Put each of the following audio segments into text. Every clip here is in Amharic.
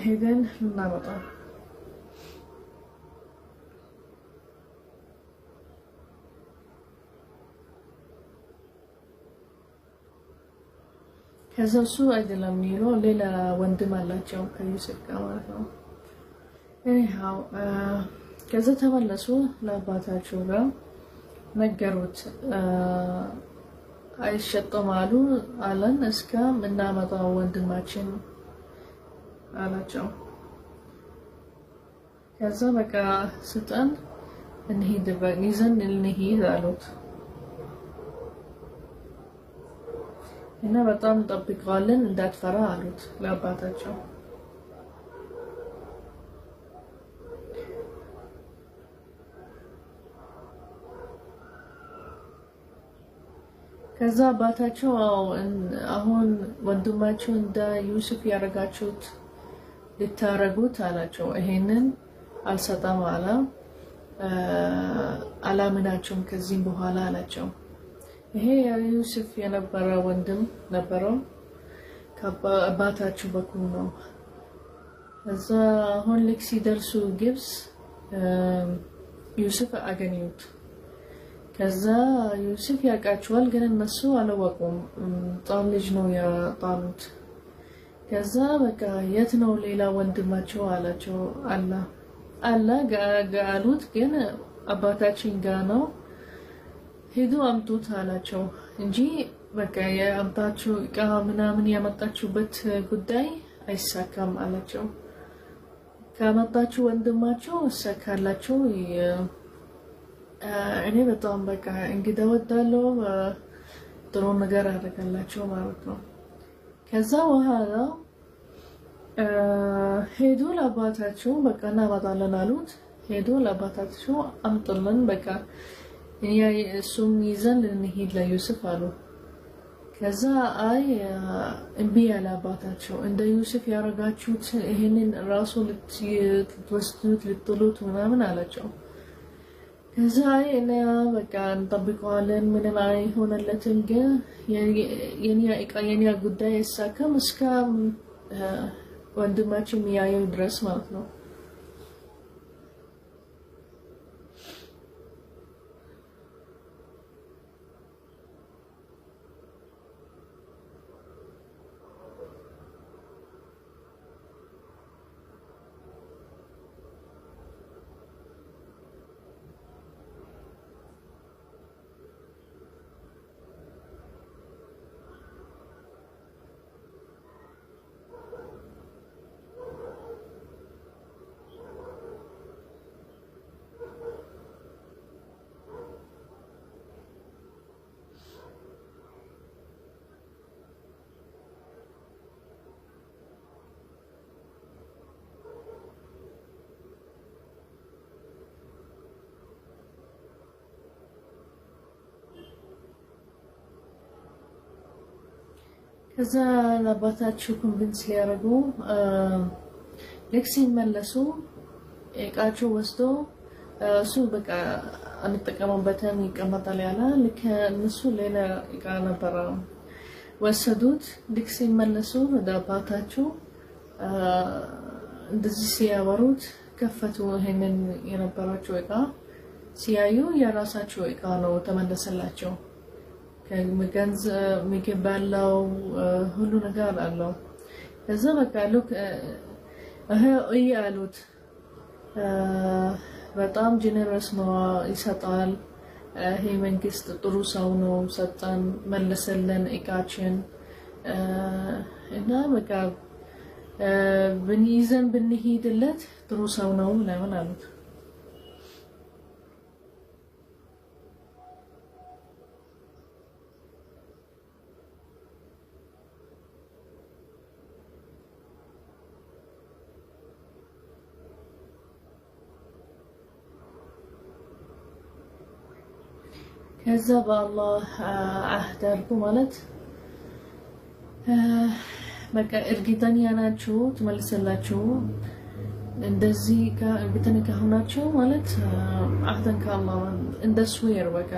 ሄደን እናመጣ ከዛ እሱ አይደለም የሚለው ሌላ ወንድም አላቸው ከዩሱፍ ጋር ማለት ነው anyhow ከዛ ተመለሱ ለአባታቸው ጋር ነገሩት አይሸጥም አለን እስከ ምናመጣው ወንድማችን አላቸው ከዛ በቃ ስጠን እንሂድ ይዘን እንሂድ አሉት እና በጣም ጠብቀዋለን እንዳትፈራ አሉት ለአባታቸው ከዛ አባታቸው አሁን ወንድማቸው እንደ ዩሱፍ ያረጋችሁት ልታረጉት አላቸው ይሄንን አልሰጣም አላምናቸውም ከዚህም በኋላ አላቸው ይሄ ዩሱፍ የነበረ ወንድም ነበረው ከአባታቸው በኩል ነው እዛ አሁን ልክ ሲደርሱ ግብጽ ዩሱፍ አገኙት ከዛ ዩሱፍ ያቃቸዋል ግን እነሱ አላወቁም ጣም ልጅ ነው ያጣሉት ከዛ በቃ የት ነው ሌላ ወንድማቸው አላቸው አላ ጋሉት ግን አባታችን ጋር ነው ሄዱ አምጡት አላቸው እንጂ በቃ ያምጣችሁ እቃ ምናምን ያመጣችሁበት ጉዳይ አይሳካም አላቸው ካመጣችሁ ወንድማቸው ሰካላቸው እኔ በጣም በቃ እንግዳ ወዳለው ጥሩ ነገር አደረጋላቸው ማለት ነው ከዛ በኋላ ሄዱ ለአባታቸው በቃ እናመጣለን አሉት ሄዱ ለአባታቸው አምጥልን በቃ እሱም ይዘን እንሂድ ለዩሱፍ አሉ ከዛ አይ እምቢ ያለ አባታቸው እንደ ዩሱፍ ያረጋችሁት ይሄንን ራሱ ልትወስዱት ልትጥሉት ምናምን አላቸው ከዛ እኔ በቃ እንጠብቀዋለን ምንም አይሆንለትም ግን የኛ ጉዳይ አይሳካም እስከ ወንድማችን ያየው ድረስ ማለት ነው ከዛ ለአባታቸው ኮንቪንስ ሊያረጉ ለክሲ መለሱ እቃቸው ወስዶ እሱ በቃ አንተቀመበተን ይቀመጣል ያለ ለከ እነሱ ሌላ እቃ ነበር ወሰዱት ለክሲ መለሱ ወደ አባታቸው እንደዚህ ሲያወሩት ከፈቱ ይሄንን የነበራቸው እቃ ሲያዩ የራሳቸው እቃ ነው ተመለሰላቸው ከመገንዝ ምግባለው ሁሉ ነገር አለው ከዛ በቃ ሉክ ያሉት በጣም ጀነረስ ነው ይሰጣል ይሄ መንግስት ጥሩ ሰው ነው ሰጣን መለሰለን እቃችን እና በቃ ብንይዘን ብንሄድለት ጥሩ ሰው ነው ለምን አሉት ከዛ በአላህ አህዳርኩ ማለት በቃ እርግጠኛ ናችሁ ተመልሰላችሁ እንደዚህ ከእርግጠኛ ከሆናችሁ ማለት አህደን ከአላህ እንደስዌር በቃ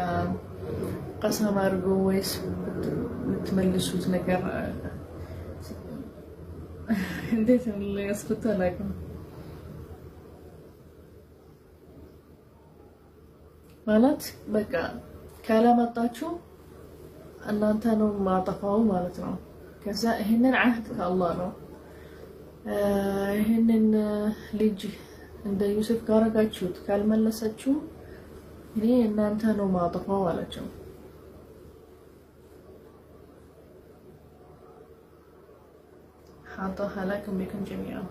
ቀሰም አድርጎ ወይስ የምትመልሱት ነገር እንዴት ነው ያስፈታላችሁ ማለት በቃ ካላመጣችሁ እናንተ ነው ማጠፋው ማለት ነው ከዛ ይሄንን አህድ ከአላህ ነው ይሄንን ልጅ እንደ ዩሱፍ ጋራጋችሁት ካልመለሰችሁ እኔ እናንተ ነው ማጠፋው አላቸው حاطه هلاكم بكم جميعا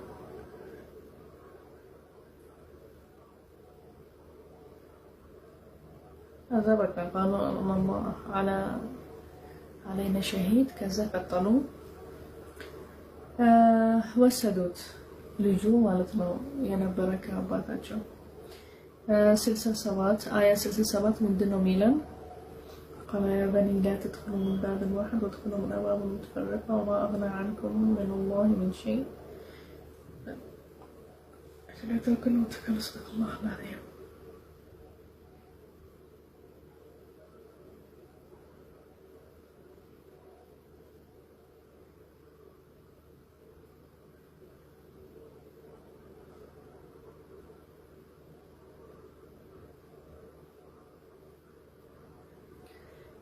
هذا بقى قالوا الله علينا شهيد كذا قتلوا وسدوت ልጁ ማለት ነው የነበረከ አባታቸው 67 آية 67 ምንድነው የሚለን قال يا بني لا تدخلوا من باب واحد وادخلوا من أبواب متفرقة وما أغنى عنكم من الله من شيء لا تاكلوا وتكلوا صدق الله العظيم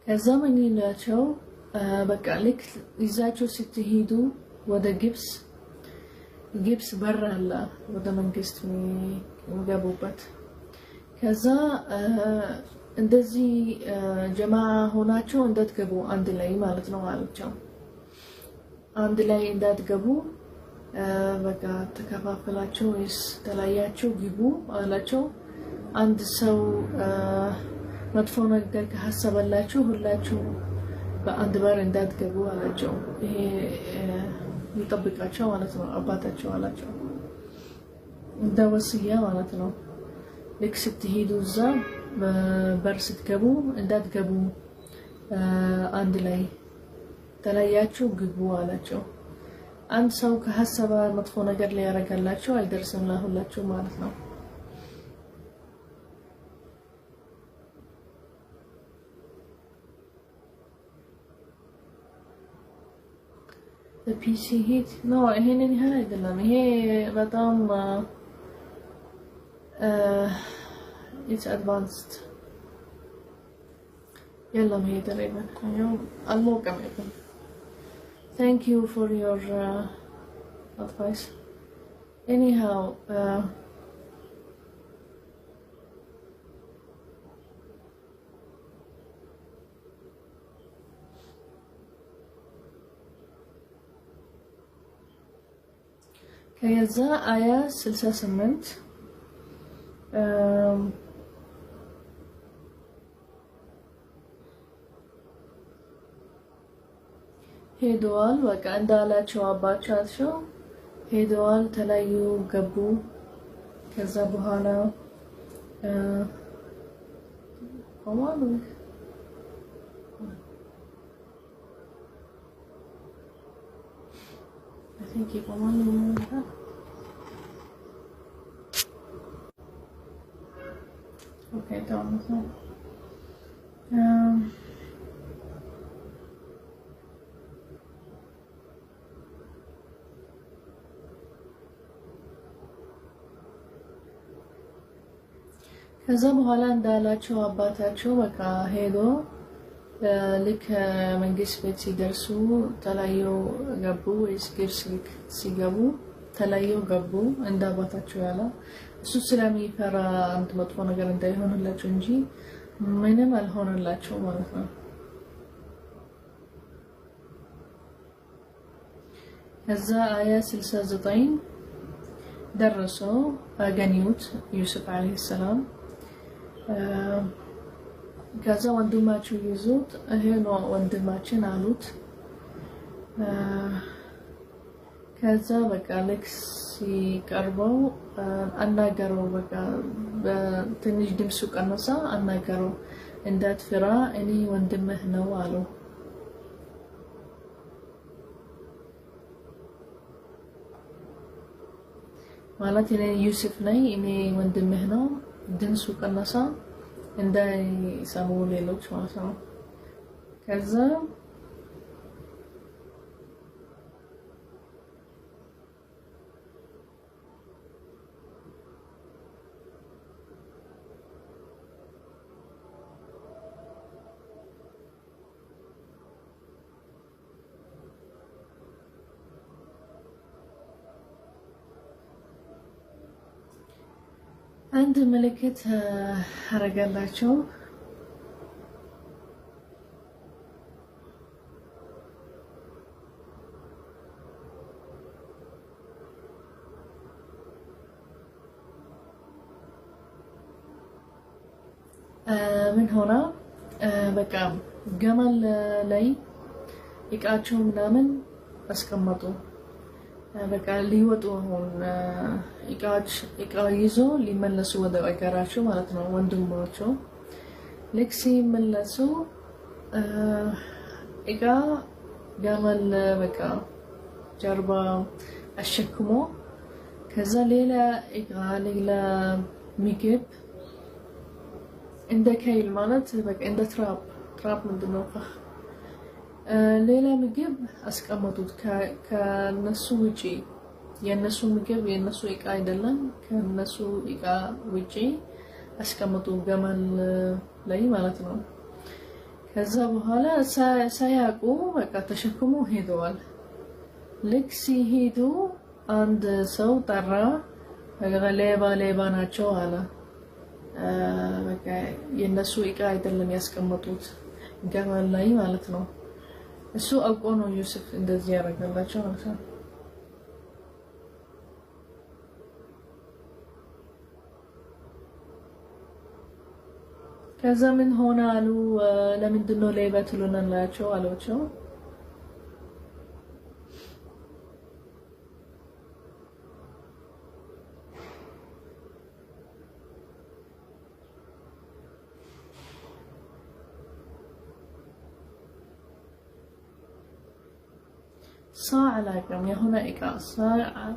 ከዛመን ይላቸው በቃ ልክ ይዛቸው ስትሄዱ ወደ ግብስ በር አለ ወደ መንግስት የሚገቡበት ከዛ እንደዚህ ጀማዓ ሆናቸው እንዳትገቡ አንድ ላይ ማለት ነው አላቸው አንድ ላይ እንዳትገቡ በቃ ተከፋፈላቸው ወይስ ተለያያቸው ግቡ አላቸው አንድ ሰው መጥፎ ነገር ከሐሰበላችሁ ሁላችሁ በአንድ በር እንዳትገቡ አላቸው ይሄ ይጠብቃቸው ማለት ነው አባታቸው አላቸው እንደ ወሲያ ማለት ነው ልክ ስትሄዱ እዛ በበር ስትገቡ እንዳትገቡ አንድ ላይ ተለያችሁ ግቡ አላቸው አንድ ሰው ከሐሰበ መጥፎ ነገር ላይ ያረጋላችሁ አይደርስም ለሁላችሁ ማለት ነው the PC heat no ይሄንን ያህል አይደለም ይሄ በጣም it's advanced يلا هي تقريبا اليوم الموقع يكون thank you for your advice anyhow كذا آية 68 ሄደዋል በቃ እንዳላቸው አባቻቸው ሄደዋል ተለያዩ ገቡ ከዛ በኋላ ቆማሉ I think keep on one okay down so ከዛ በኋላ እንዳላቸው አባታቸው በቃ ሄዶ ልክ መንግስት ቤት ሲደርሱ ተለያዩ ገቡ ወይስ ግብስ ሲገቡ ተለያዩ ገቡ እንደ አባታቸው ያለ እሱ ስለሚፈራ አንድ መጥፎ ነገር እንዳይሆንላቸው እንጂ ምንም አልሆነላቸው ማለት ነው ከዛ አያ 69 ደረሰው አገኙት ዩሱፍ አለይሂ ሰላም ከዛ ወንድማቸው ይዞት ይሄ ነው ወንድማችን አሉት ከዛ በቃ ልክ ሲቀርበው አናገረው በቃ በትንሽ ድምፁ ቀነሳ አናገረው እንዳትፈራ እኔ ወንድምህ ነው አለው ማለት እኔ ዩሱፍ ነኝ እኔ ወንድምህ ነው ድምፁ ቀነሳ እንዳይሰሙ ሌሎች ማለት ነው ከዛ አንድ ምልክት አረጋላቸው ምን ሆነ በቃ ገመል ላይ እቃቸው ምናምን አስቀመጡ በቃ ሊወጡ አሁን እቃ ይዞ ሊመለሱ ወደ አገራቸው ማለት ነው ወንድሞቻቸው ልክ ሲመለሱ እቃ ገመል በቃ ጀርባ አሸክሞ ከዛ ሌላ እቃ ሌላ ምግብ እንደ ከይል ማለት በቃ እንደ ትራፕ ምንድነው ሌላ ምግብ አስቀመጡት ከነሱ ውጪ የነሱ ምግብ የነሱ እቃ አይደለም ከነሱ እቃ ውጪ አስቀመጡ ገመል ላይ ማለት ነው ከዛ በኋላ ሳያቁ በቃ ተሸክሞ ሄደዋል ልክ ሲሄዱ አንድ ሰው ጠራ ሌባ ናቸው አለ በቃ የነሱ እቃ አይደለም ያስቀመጡት ገመል ላይ ማለት ነው እሱ አውቆ ነው ዩሱፍ እንደዚህ ያደረገላቸው ማለት ነው ከዛ ምን ሆነ አሉ ለምንድን ነው ሌባ ትሉናላችሁ አሏቸው صاع لكم يا هنا إقاء صاع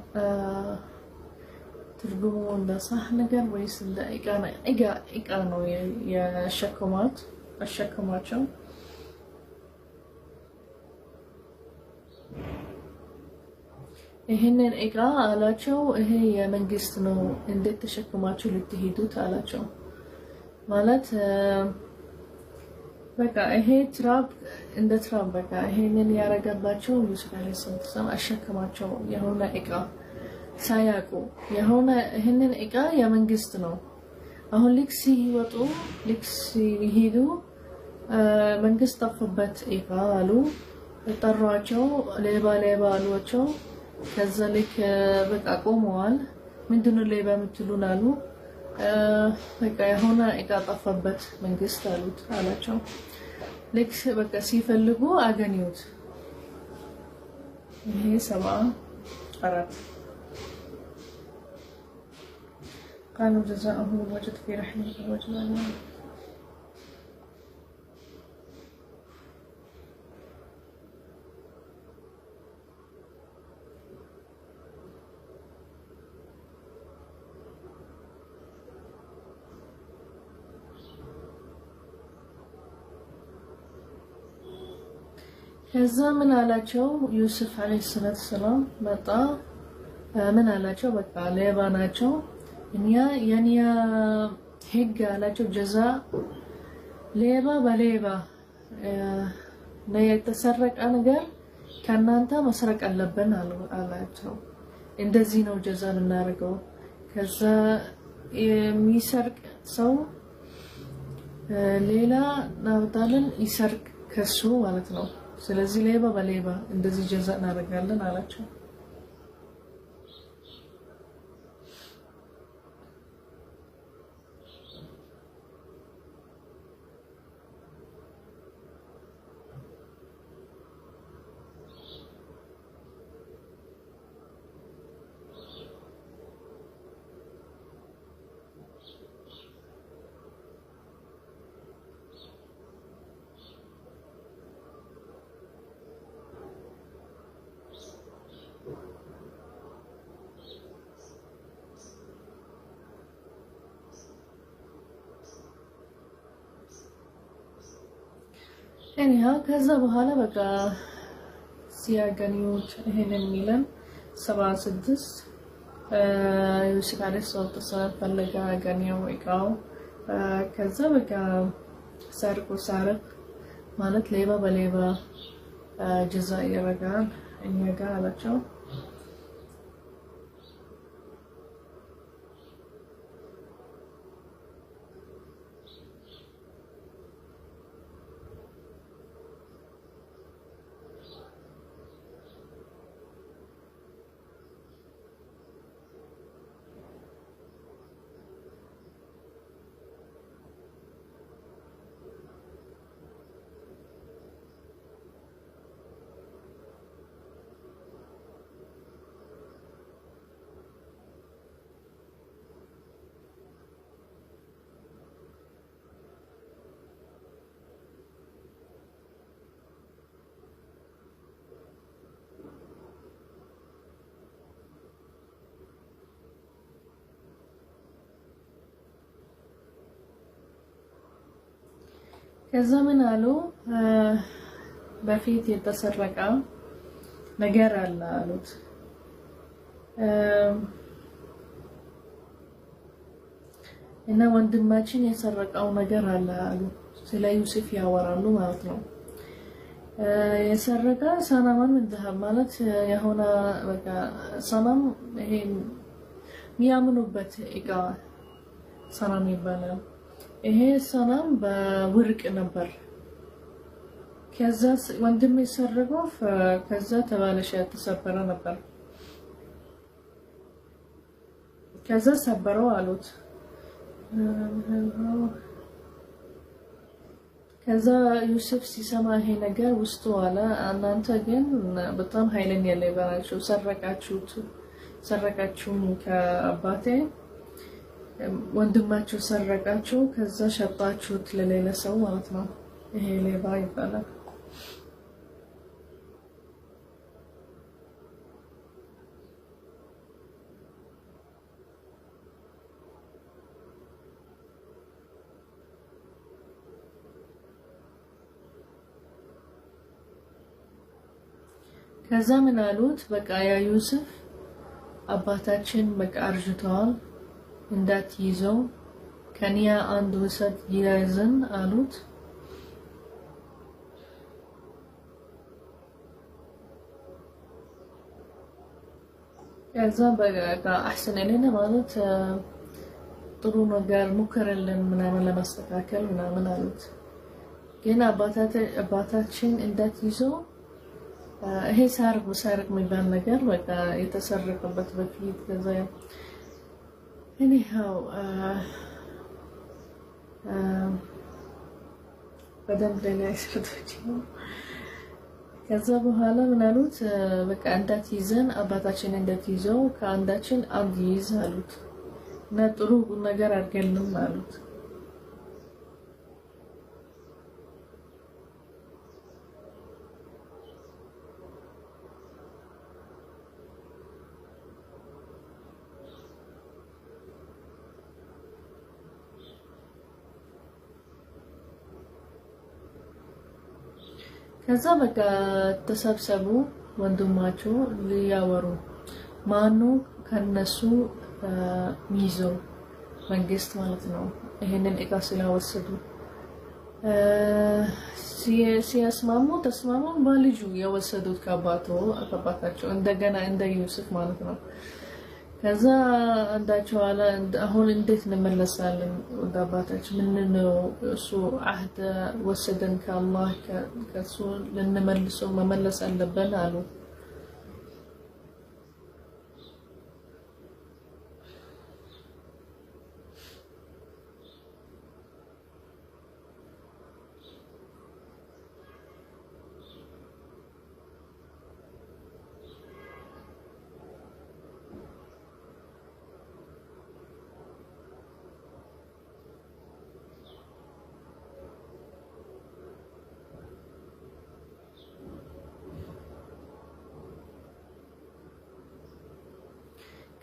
ترجمون ده صح نقر ويس ده إقاء نو يا الشكمات شو هن إقاء على شو هي من قصنو إن ده الشكمات شو اللي تهيدوت على شو مالت بقى هي تراب እንደ ትራም በቃ ይሄንን ያረጋባቸው ዩሱፍ አለይሂ ሰላም አሸከማቸው የሆነ እቃ ሳያቁ የሆነ ይሄንን እቃ የመንግስት ነው አሁን ልክ ሲወጡ ልክ ሲሄዱ መንግስት ጠፍበት እቃ አሉ ጠሯቸው ሌባ አሏቸው ከዛ ልክ በቃ ቆመዋል ምንድነው ሌባ የምትሉን አሉ በቃ የሆነ እቃ ጠፍበት መንግስት አላቸው ልክ በቃ ሲፈልጉ አገኙት ይሄ 74 قالوا جزاءه وجد في رحمه وجلاله ከዛ ምን አላቸው ዩሱፍ አለይሂ ሰላም መጣ ምን አላቸው በቃ ሌባ ናቸው የኛ ህግ አላቸው ጀዛ ሌባ በሌባ የተሰረቀ ነገር ከናንተ መስረቅ አለብን አላቸው እንደዚህ ነው ጀዛ እናደርገው ከዛ የሚሰርቅ ሰው ሌላ ናውጣለን ይሰርቅ ከሱ ማለት ነው ስለዚህ ሌባ በሌባ እንደዚህ ጀዛ እናደርጋለን አላቸው anyhow ከዛ በኋላ በቃ ሲያገኙት ይሄንን ሚለን 76 ዩሱፍ አለይሂ ሰላም ፈለጋ አገኘው እቃው ከዛ በቃ ሰርቅ ማለት ሌባ በሌባ ጀዛ ያረጋል እኛ ጋር አላቸው ከዛ ምን አሉ በፊት የተሰረቀ ነገር አለ አሉት እና ወንድማችን የሰረቀው ነገር አለ አሉ ስለ ዩሱፍ ያወራሉ ማለት ነው የሰረቀ ሰናማን እንደሃ ማለት የሆነ በቃ ሰናም ይሄ የሚያምኑበት እቃ ሰናም ይባላል ይሄ ሰናም በወርቅ ነበር ከዛ ወንድም የሰረቀው ከዛ ተባለሽ ተሰበረ ነበር ከዛ ሰበረው አሉት ከዛ ዩሱፍ ሲሰማ ይሄ ነገር ውስጡ አለ እናንተ ግን በጣም ኃይለኛ ለባራችሁ ሰረቃችሁ ከአባቴ ወንድማችሁ ሰረቃችሁ ከዛ ሸጣችሁት ለሌላ ሰው ማለት ነው ይሄ ሌባ ይባላል ከዛ ምን አሉት በቃ ያ ዩሱፍ አባታችን በቃ አርጅቷል እንዳትይዘው ከኒያ አንድ ወሰድ ይያዝን አሉት ከዛ በቃ አህሰን ለኔ ማለት ጥሩ ነገር ሙከረልን ምናምን ለማስተካከል ምናምን አሉት ግን አባታችን እንዳትይዘው ይሄ ሳርቅ የሚባል ነገር በቃ የተሰረቀበት በፊት ከዛ anyhow በደንብ ላይ ያስፈቶች ከዛ በኋላ ምን አሉት በቃ እንዳትይዘን አባታችን እንዳትይዘው ከአንዳችን አንድ ይይዝ አሉት እና ጥሩ ነገር አድርገንም አሉት ከዛ በቃ ተሰብሰቡ ወንድማቸው ሊያወሩ ማኑ ከነሱ ሚዞ መንግስት ማለት ነው ይሄንን እቃ ስለወሰዱ ሲያስማሙ ተስማሙ ባልጁ የወሰዱት ከአባታቸው እንደገና እንደ ዩሱፍ ማለት ነው ከዛ አንዳቸው አለ አሁን እንዴት እንመለሳለን ወደ አባታችን ምን ነው እሱ አህድ ወሰደን ከአላህ ከሱ ለነመልሰው መመለስ አለብን አሉ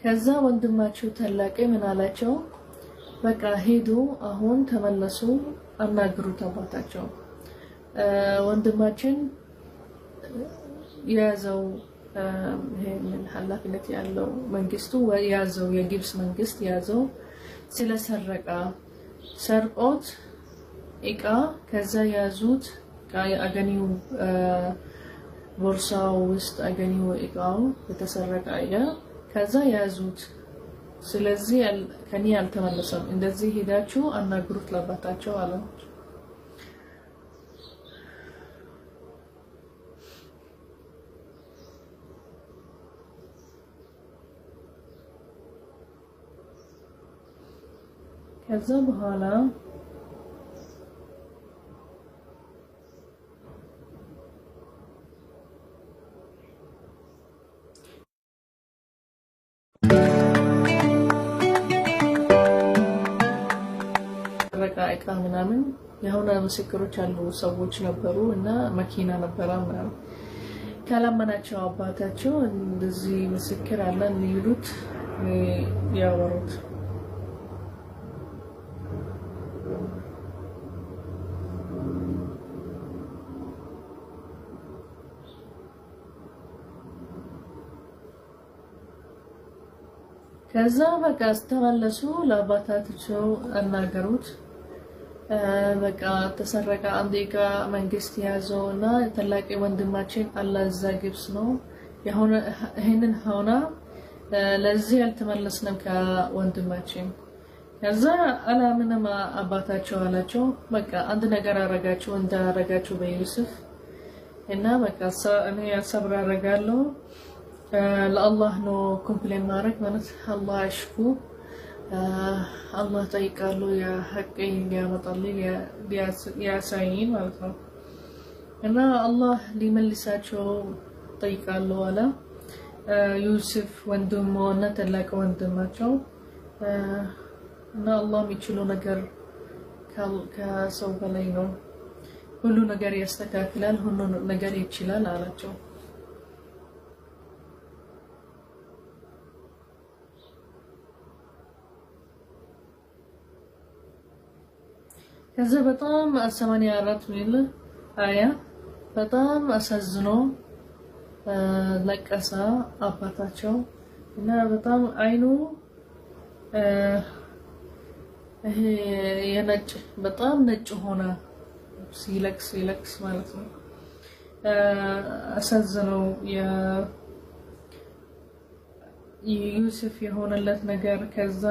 ከዛ ወንድማቸው ተላቀ ምን አላቸው በቃ ሄዱ አሁን ተመለሱ አናግሩት አባታቸው ወንድማችን ያዘው ይሄን ኃላፊነት ያለው መንግስቱ ያዘው የግብጽ መንግስት ያዘው ስለሰረቀ ሰርቆት እቃ ከዛ ያዙት አገኒው ቦርሳው ውስጥ አገኒው እቃው የተሰረቀ እቃ ከዛ ያዙት ስለዚህ ከኔ አልተመለሰም እንደዚህ ሄዳችሁ አናግሩት ለአባታቸው አለ ከዛ በኋላ ረቃይቃ ምናምን የሆነ ምስክሮች አሉ ሰዎች ነበሩ እና መኪና ነበረ ምናምን ካላመናቸው አባታቸው እንደዚህ ምስክር አለን ይሉት ያወሩት ከዛ በቃ አስተመለሱ ለአባታቸው አናገሩት በቃ ተሰረቀ አንዴጋ መንግስት ያዘውና ተላቂ ወንድማችን አላዛ ግብስ ነው የሆነ ይሄንን ሆና ለዚህ ያልተመለስንም ከወንድማችን ከዛ አላምንም አባታቸው አላቸው በቃ አንድ ነገር አረጋቸው እንዳረጋቸው በዩሱፍ እና በቃ እኔ ሰብር አረጋለሁ ለአላህ ነው ኮምፕሌን ማድረግ ማለት አላህ አሽኩ الله تيقالو يا حقي يا مطلي يا سايين مالتنا أنا الله لملساتشو تيقالو على يوسف وندم ونتلاك وندماتشو أنا الله ميشلو نجر كسوف لينو كل نجر يستكاكلال هنو نجر يتشلال على تشو كذا بطام 84 ሚል አያ በጣም አሳዝኖ ለቀሳ አባታቸው እና በጣም አይኑ ይሄ የነጭ በጣም ነጭ ሆነ ሲለክስ ማለት ነው አሳዝነው የዩሱፍ የሆነለት ነገር ከዛ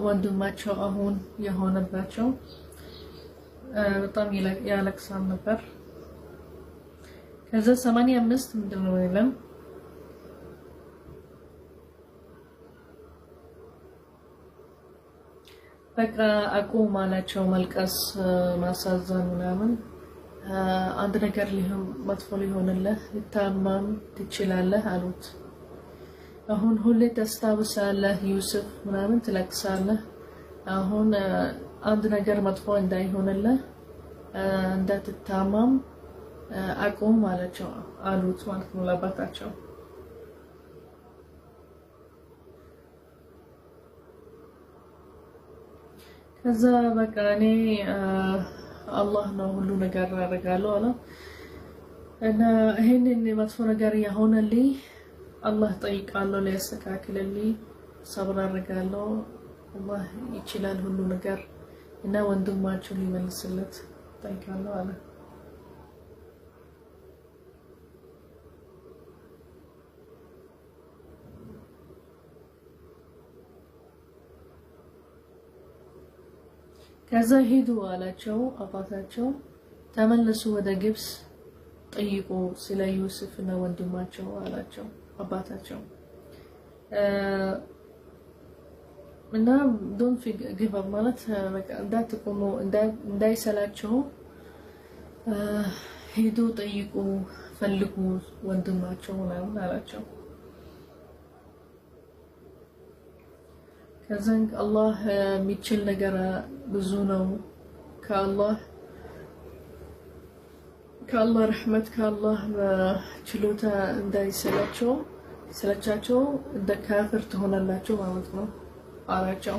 ወንድማቸው አሁን የሆነባቸው በጣም ያለቅሳል ነበር ከዛ 85 ምንድነው ይላል በቃ አቁም አላቸው መልቀስ ማሳዘን ምናምን አንድ ነገር ሊሆን መጥፎ ሊሆንልህ ልታማም ትችላለህ አሉት አሁን ሁሌ ተስታውሳለህ ዩሱፍ ምናምን ትለቅሳለህ አሁን አንድ ነገር መጥፎ እንዳይሆንልህ እንዳትታማም አቁም አላቸው አሉት ማለት ነው ለአባታቸው ከዛ በቃ እኔ አላህ ነው ሁሉ ነገር ያደርጋለሁ አለ እና ይሄንን መጥፎ ነገር ያሆነልኝ الله طيق الله لا يستكاكل لي صبر الرجالو الله يشيلال هلو نجار إنه وندم ما تشلي من السلة طيق الله على كذا هيدو على شو أباتا شو تملسوا ودا جبس طيقوا سلا يوسف إنه وندم ما شو على شو አባታቸው እና ዶንት ጊቭ አፕ ማለት በቃ እንዳትቆሙ እንዳይሰላቸው ሄዶ ጠይቁ ፈልጉ ወንድማቸው ነው አላቸው ከዛን አላህ የሚችል ነገር ብዙ ነው كالله رحمة كالله شلوتا انداي سلاتشو دا كافر تهونا اللاتشو ما مطمو عراجو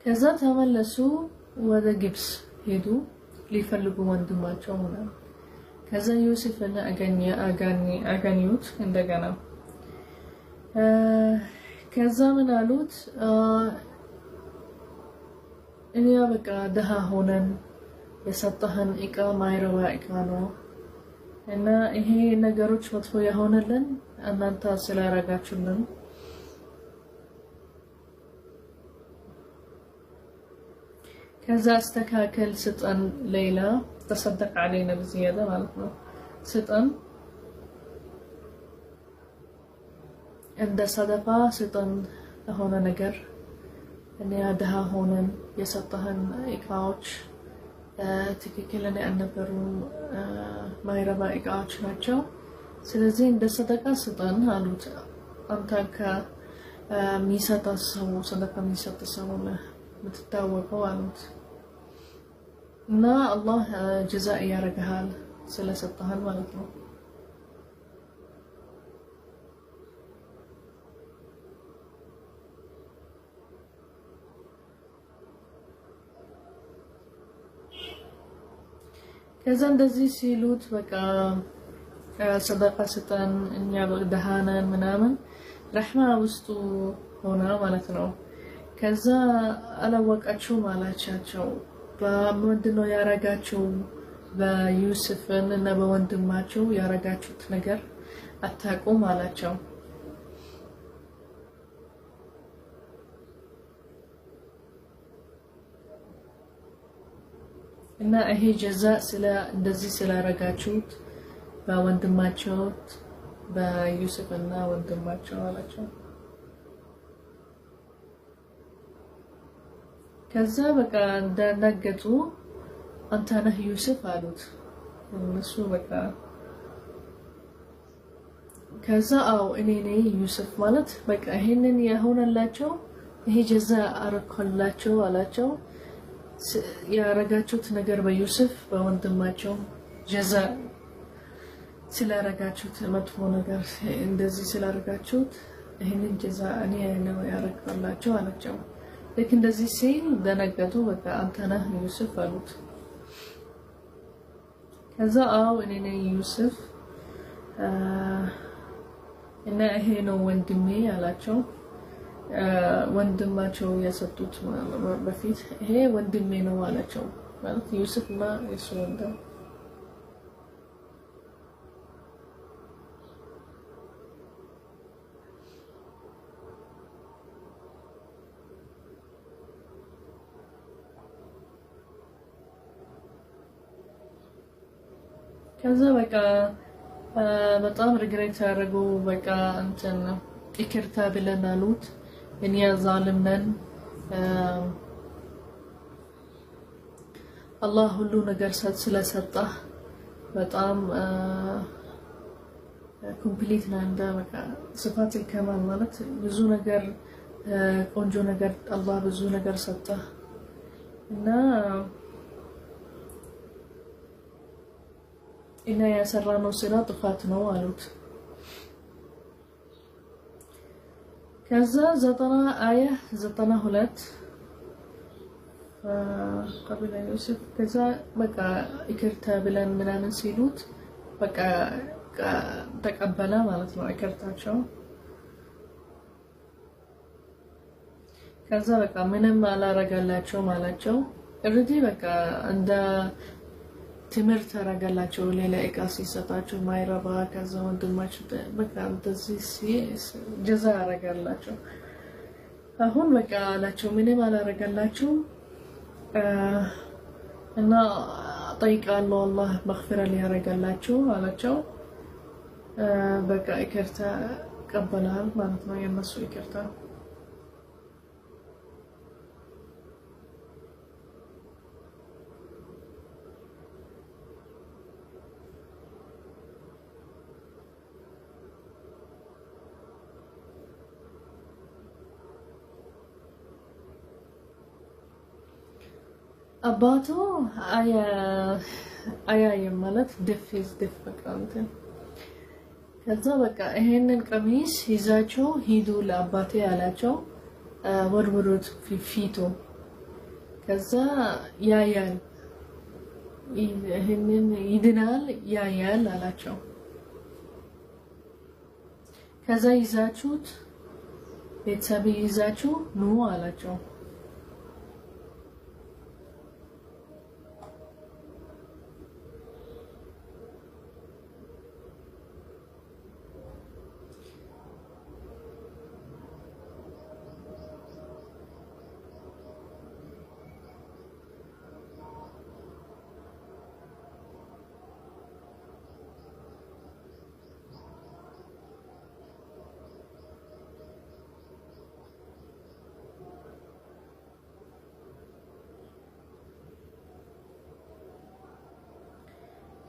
ከዛ ተመለሱ ወደ ግብስ ሄዱ ሊፈልጉ ወንድማቸው ሆነ ከዛ ዮሴፍን አገኙት እንደገና ከዛ ምን አሉት እኛ በቃ ደሃ ሆነን የሰጠህን እቃ ማይረባ እቃ ነው እና ይሄ ነገሮች መጥፎ ያሆነልን እናንተ ስላረጋችሁልን كذا استكاكل سطن ليلى تصدق علينا بزيادة مالتنا سطن عند صدقة سطن هون نجر إني عدها هون يسطهن إكاوش تكيكلني أن برو ما يربى إكاوش ناتشو سلزين عند صدقة سطن هالوت أنتك ميسا تصو صدقة ميسا تصو متتاوقوا عنوت እና አላህ ጀዛ ያረጋሃል ስለሰጠሃል ማለት ነው። ከዛ እንደዚህ ሲሉት በቃ ሰደቃ ስጠን እኛ ደሃነን ምናምን ረሕማ ውስጡ ሆነ ማለት ነው። ከዛ አላወቃችሁም አላቻቸው። በምንድነው ያረጋችሁ? በዩስፍን እና በወንድማቸው ያረጋችሁት ነገር አታውቁም አላቸው። እና ይሄ ጀዛ ስለ እንደዚህ ስላረጋችሁት በወንድማቸው በዩስፍ እና ወንድማቸው አላቸው። ከዛ በቃ እንደነገጡ አንተ ነህ ዩስፍ አሉት እነሱ በቃ። ከዛ አው እኔ ነኝ ዩስፍ ማለት በቃ ይሄንን የሆነላቸው ይሄ ጀዛ አረከላቸው አላቸው። ያረጋችሁት ነገር በዩስፍ በወንድማቸው ጀዛ ስላረጋችሁት መጥፎ ነገር እንደዚህ ስላረጋችሁት ይሄንን ጀዛ እኔ ነው ያረከላቸው አላቸው። ልክ እንደዚህ ሲል ደነገጡ። በቃ አንተ ነህ ዩስፍ አሉት። ከዛ አው እኔ ነኝ ዩስፍ እና ይሄ ነው ወንድሜ አላቸው። ወንድማቸው የሰጡት በፊት ይሄ ወንድሜ ነው አላቸው ማለት ዩስፍ እና እሱ ወንድም። ከዛ በቃ በጣም ሪግሬት ያደረጉ በቃ እንትን ይቅርታ ብለን አሉት። እኛ ዛልም ነን አላህ ሁሉ ነገር ስለሰጠህ በጣም ኮምፕሊት ነህ። እንደ በቃ ስፋት ከማል ማለት ብዙ ነገር ቆንጆ ነገር አላህ ብዙ ነገር ሰጠህ እና እና ያሰራነው ስራ ጥፋት ነው አሉት። ከዛ 92 ቀብለ ዩስፍ ከዛ በቃ ይቅርታ ብለን ምናምን ሲሉት በቃ ተቀበለ ማለት ነው ይቅርታቸው። ከዛ በቃ ምንም አላረጋላቸው ማለቸው እርዲ በቃ እንደ ትምህርት አረጋላቸው። ሌላ እቃ ሲሰጣቸው ማይረባ ከዛ ወንድማቸው በቃ እንደዚህ ጀዛ አረጋላቸው። አሁን በቃ አላቸው ምንም አላረጋላቸው እና ጠይቃለሁ አላህ መግፊራ ሊያረጋላቸው አላቸው። በቃ ይቅርታ ቀበላል ማለት ነው የነሱ ይቅርታ። አባቱ አያየም ማለት ደፍዝ ደፍቀ እንትን ከዛ በቃ ይሄንን ቀሚስ ይዛቸው ሂዱ ለአባቴ አላቸው። ወርወሩት ፊቱ ከዛ ያያል ይሄንን ይድናል ያያል አላቸው። ከዛ ይዛችሁት ቤተሰብ ይዛችሁ ኑ አላቸው።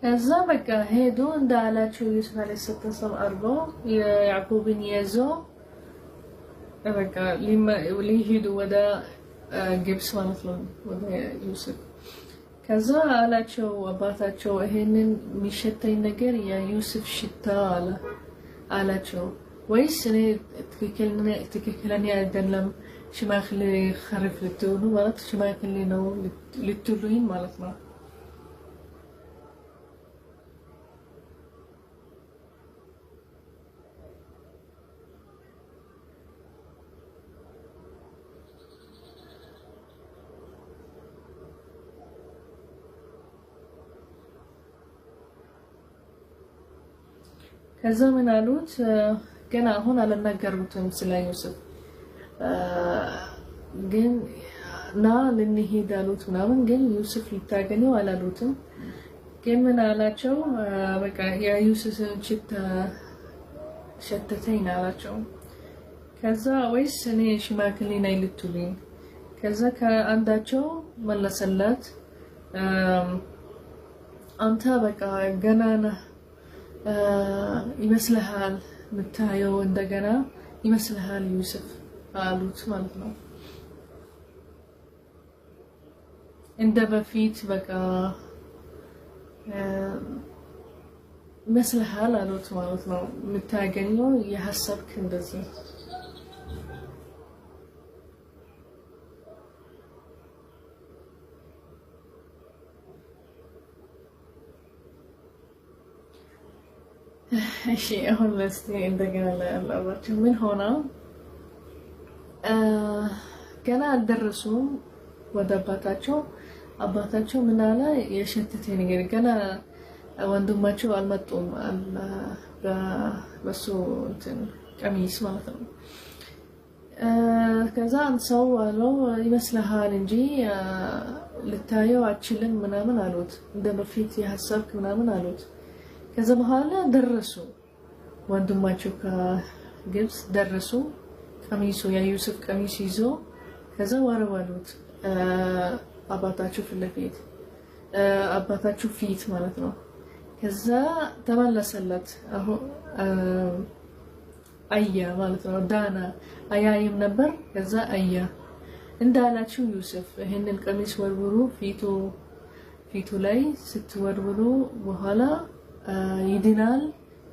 ከዛ በቃ ሄዶ እንዳላቸው ዩሱፍ አለይሂ ሰላም አርጎ ያዕቆብን ይዞ በቃ ሊሄዱ ወደ ግብጽ ማለት ነው ወደ ዩሱፍ። ከዛ አላቸው አባታቸው ይሄንን የሚሸተኝ ነገር የዩሱፍ ሽታ አላቸው ወይስ እኔ ትክክለኛ አይደለም ሽማግሌ خرف ልትሆኑ ማለት ሽማግሌ ነው ልትሉኝ ማለት ነው ከዛ ምን አሉት ገና አሁን አልናገሩትም ስለ ዩሱፍ ግን ና ልንሄድ አሉት ምናምን ግን ዩሱፍ ሊታገኘው አላሉትም ግን ምን አላቸው በቃ የዩሱፍን ሽታ ሸተተኝ አላቸው ከዛ ወይስ እኔ ሽማግሌ ነኝ ልትሉኝ ከዛ ከአንዳቸው መለሰላት አንተ በቃ ገና ነህ ይመስልሃል ምታየው እንደገና ይመስልሃል ዩሱፍ አሉት ማለት ነው እንደ በፊት በቃ ይመስልሃል አሉት ማለት ነው ምታገኘው የሐሳብክ እንደዚህ እሺ አሁን ለስቲ እንደገና ለአላባቸው ምን ሆነ ገና አልደረሱም ወደ አባታቸው ምን አለ የሸተተ ነገር ገና ወንድማቸው አልመጡም በሱ እንትን ቀሚስ ማለት ነው ከዛ ሰው አለው ይመስልሃል እንጂ ልታየው አችልም ምናምን አሉት እንደ በፊት የሐሳብክ ምናምን አሉት ከዛ በኋላ ደረሱ ወንድማቸው ከግብጽ ደረሱ ቀሚሱ የዩሱፍ ቀሚስ ይዞ ከዛ ወረወሉት አባታቸው ፊት ማለት ነው ከዛ ተመለሰለት አሁን አያ ማለት ነው ዳና አያይም ነበር ከዛ አያ እንዳላችሁ ዩሱፍ ይሄንን ቀሚስ ወርውሩ ፊቱ ላይ ስትወርውሩ በኋላ ይድናል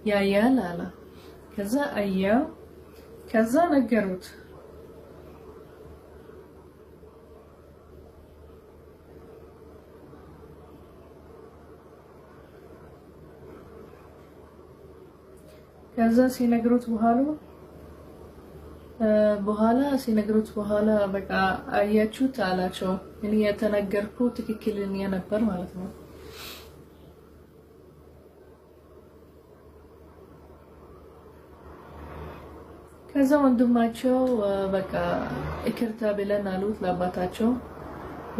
ያያል አለ ከዛ አያ ከዛ ነገሩት ከዛ ሲነግሩት በኋላ በቃ አያችሁት አላቸው እኔ የተናገርኩ ትክክለኛ ነበር ማለት ነው ከዛ ወንድማቸው በቃ ይቅርታ ብለን አሉት ለአባታቸው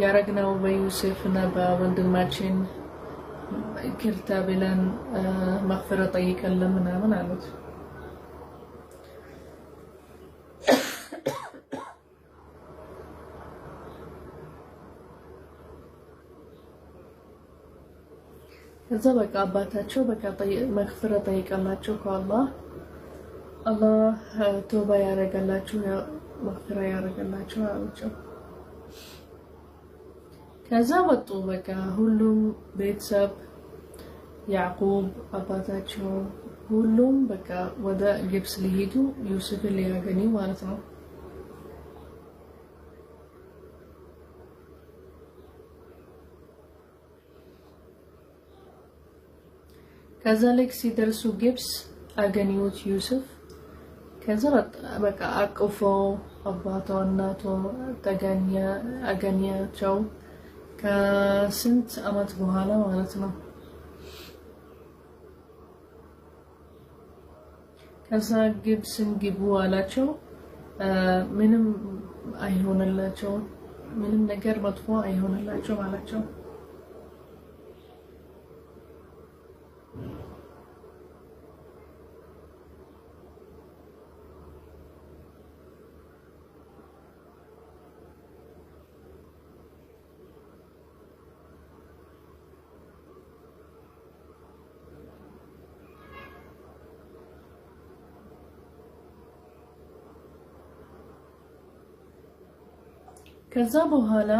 ያረግነው በዩሱፍ እና በወንድማችን ይቅርታ ብለን መغفرة ጠይቀን ምናምን አሉት ከዛ በቃ አባታቸው በቃ መغفرة ጠይቀላቸው አላህ ተውባ ያረጋላችሁ መغفرة ያረጋላችሁ አላቸው ከዛ ወጡ በቃ ሁሉም ቤተሰብ ያዕቆብ አባታቸው ሁሉም በቃ ወደ ግብጽ ሊሄዱ ዩሱፍን ሊያገኙ ማለት ነው ከዛ ልክ ሲደርሱ ግብጽ አገኙት ዩሱፍ ከዛ በቃ አቅፈው አባቷ እናቷ አገኛቸው ከስንት አመት በኋላ ማለት ነው ከዛ ግብጽን ግቡ አላቸው ምንም አይሆንላቸው ምንም ነገር መጥፎ አይሆንላቸው አላቸው ከዛ በኋላ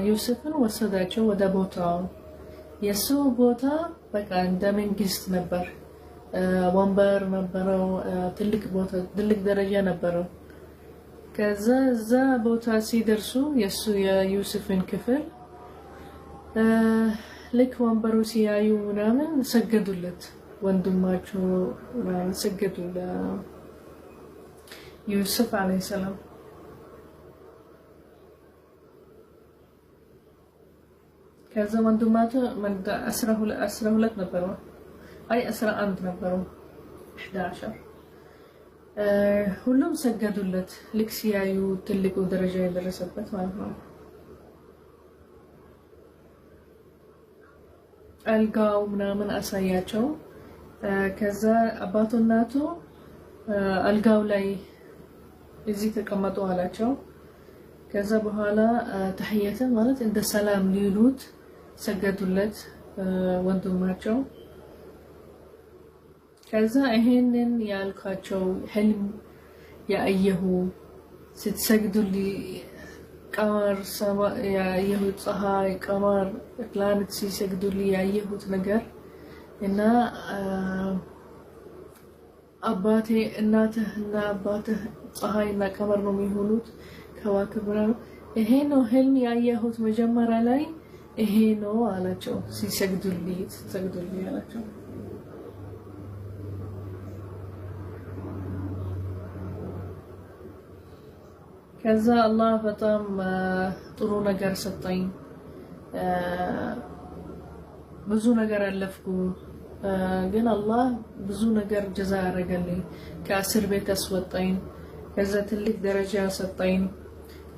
ዩሱፍን ወሰዳቸው ወደ ቦታው። የሱ ቦታ በቃ እንደ መንግስት ነበር። ወንበር ነበረው፣ ትልቅ ቦታ ትልቅ ደረጃ ነበረው። ከዛ እዛ ቦታ ሲደርሱ የሱ የዩሱፍን ክፍል ልክ ወንበሩ ሲያዩ ምናምን ሰገዱለት። ወንድማቸው ምናምን ሰገዱ ለዩሱፍ አለይሂ ሰላም። ከዛ ወንድማቸው 12 ነበሩ፣ አይ 11 ነበሩ፣ 11 ሁሉም ሰገዱለት ልክ ሲያዩ ትልቁ ደረጃ የደረሰበት ማለት ነው። አልጋው ምናምን አሳያቸው። ከዛ አባቱ እናቱ አልጋው ላይ እዚህ ተቀመጡ አላቸው። ከዛ በኋላ ተህየተ ማለት እንደ ሰላም ሊሉት ሰገዱለት ወንድማቸው። ከዛ ይሄንን ያልኳቸው ህልም ያየሁ ስትሰግዱልኝ ቀመር ያየሁት ፀሐይ ቀመር ፕላኔት ሲሰግዱልኝ ያየሁት ነገር እና አባቴ እናትህ እና አባትህ ፀሐይና ቀመር ነው የሚሆኑት ከዋክብ ነው። ይሄ ነው ህልም ያየሁት መጀመሪያ ላይ ይሄ ነው አላቸው። ሲሰግዱልኝ አላቸው። ከዛ አላህ በጣም ጥሩ ነገር ሰጠኝ። ብዙ ነገር አለፍኩ፣ ግን አላህ ብዙ ነገር ጀዛ ያደረገልኝ። ከእስር ቤት አስወጣኝ። ከዛ ትልቅ ደረጃ ሰጠኝ።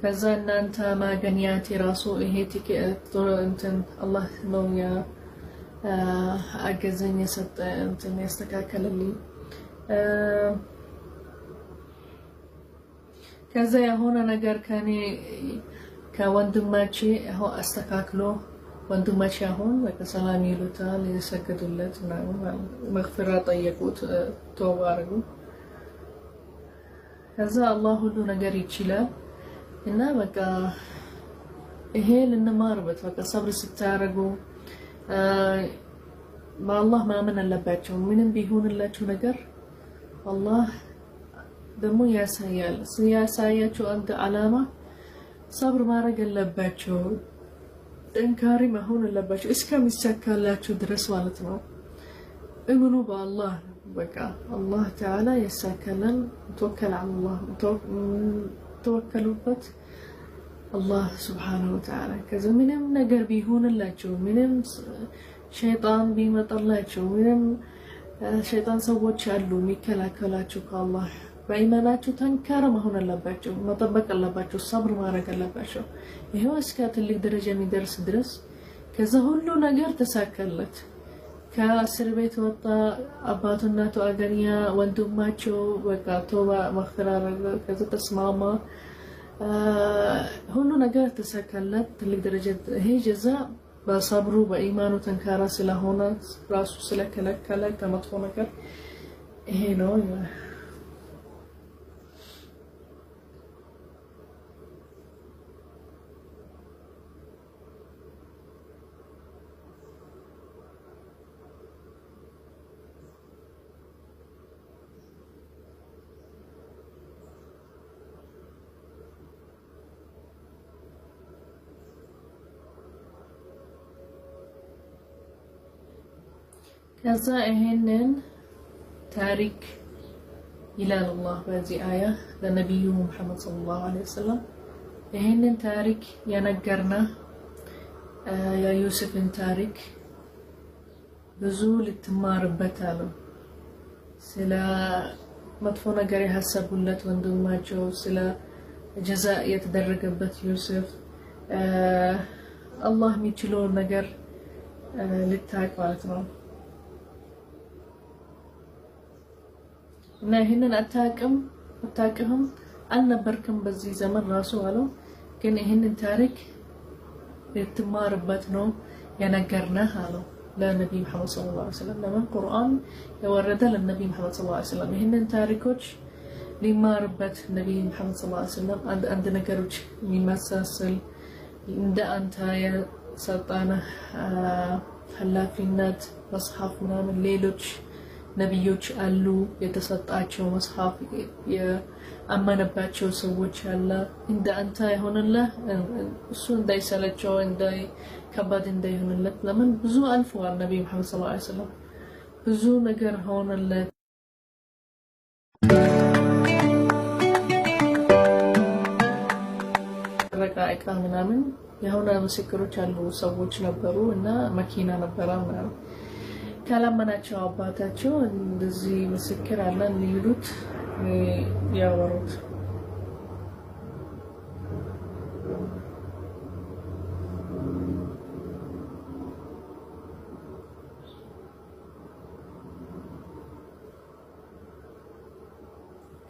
ከዛ እናንተ ማገኛት የራሱ ይሄ እንትን አላህ ነው አገዘኝ የሰጠ እንትን ያስተካከለልኝ። ከዛ የሆነ ነገር ከኔ ከወንድማቼ አስተካክሎ ወንድማቼ አሁን በሰላም ይሉታል፣ የሰገዱለት ምናምን መግፊራ ጠየቁት፣ ተውባ አደረጉ። ከዛ አላህ ሁሉ ነገር ይችላል እና በቃ ይሄ ልንማርበት በቃ ሰብር ስታረጉ በአላህ ማመን አለባቸው። ምንም ቢሆንላችሁ ነገር አላህ ደግሞ ያሳያቸው አንድ ዓላማ ሰብር ማድረግ አለባቸው። ጠንካሪ መሆን አለባቸው እስከሚሳካላችሁ ድረስ ማለት ነው። እምኑ በአላህ በቃ አላህ ተዓላ ያሳካለን። ተወከል አላህ ተወከሉበት አላህ ሱብሓነሁ ወተዓላ። ከዛ ምንም ነገር ቢሆንላችሁ ምንም ሸይጣን ቢመጣላችሁ ምንም ሸይጣን ሰዎች አሉ የሚከላከላችሁ ከአላህ በኢማናችሁ ጠንካራ መሆን አለባችሁ፣ መጠበቅ አለባችሁ፣ ሰብር ማድረግ አለባችሁ። ይሄው እስከ ትልቅ ደረጃ የሚደርስ ድረስ ከዛ ሁሉ ነገር ተሳካለት። ከእስር ቤት ወጣ፣ አባቱ እናቱ አገኘ፣ ወንድማቸው በቃ ተውባ መግፊራ አደረገ። ከዛ ተስማማ፣ ሁሉ ነገር ተሳካለት ትልቅ ደረጃ። ይሄ ጀዛ በሰብሩ በኢማኑ ጠንካራ ስለሆነ ራሱ ስለከለከለ ከመጥፎ ነገር ይሄ ነው። ከዛ ይሄንን ታሪክ ይላል አላህ በዚህ አያ ለነብዩ ሙሐመድ ሰለላሁ ዐለይሂ ወሰለም ይሄንን ታሪክ የነገርና የዩሱፍን ታሪክ ብዙ ልትማርበት አለው። ስለ መጥፎ ነገር ያሰቡለት ወንድማቸው ስለ ጀዛ የተደረገበት ዩሱፍ አላህ የሚችለው ነገር ልታውቅ ማለት ነው። እና ይሄንን አታውቅም አልነበርክም በዚህ ዘመን ራሱ አለው። ግን ይሄንን ታሪክ ልትማርበት ነው የነገርነህ አለው ለነብዩ መሐመድ ሰለላሁ ዐለይሂ ወሰለም። ለምን ቁርአን የወረደ ለነብዩ መሐመድ ሰለላሁ ዐለይሂ ወሰለም ይሄንን ታሪኮች ሊማርበት ነብዩ መሐመድ ሰለላሁ ዐለይሂ ወሰለም አንድ ነገሮች የሚመሳሰል እንደ አንተ የሰጣነ ኃላፊነት መጽሐፍ ምናምን ሌሎች ነብዮች አሉ የተሰጣቸው መጽሐፍ ያመነባቸው ሰዎች አለ እንደ አንተ ይሆንልህ እሱ እንዳይሰለቸው እንዳይ ከባድ እንዳይሆንለት ለምን ብዙ አልፈዋል ነብዩ መሐመድ ሰለላሁ ዐለይሂ ወሰለም ብዙ ነገር ሆነለት ረቃይቃ ምናምን የሆነ ምስክሮች አሉ ሰዎች ነበሩ እና መኪና ነበረ ምናምን ካላመናቸው አባታቸው እንደዚህ ምስክር አለን ሊሉት ያወሩት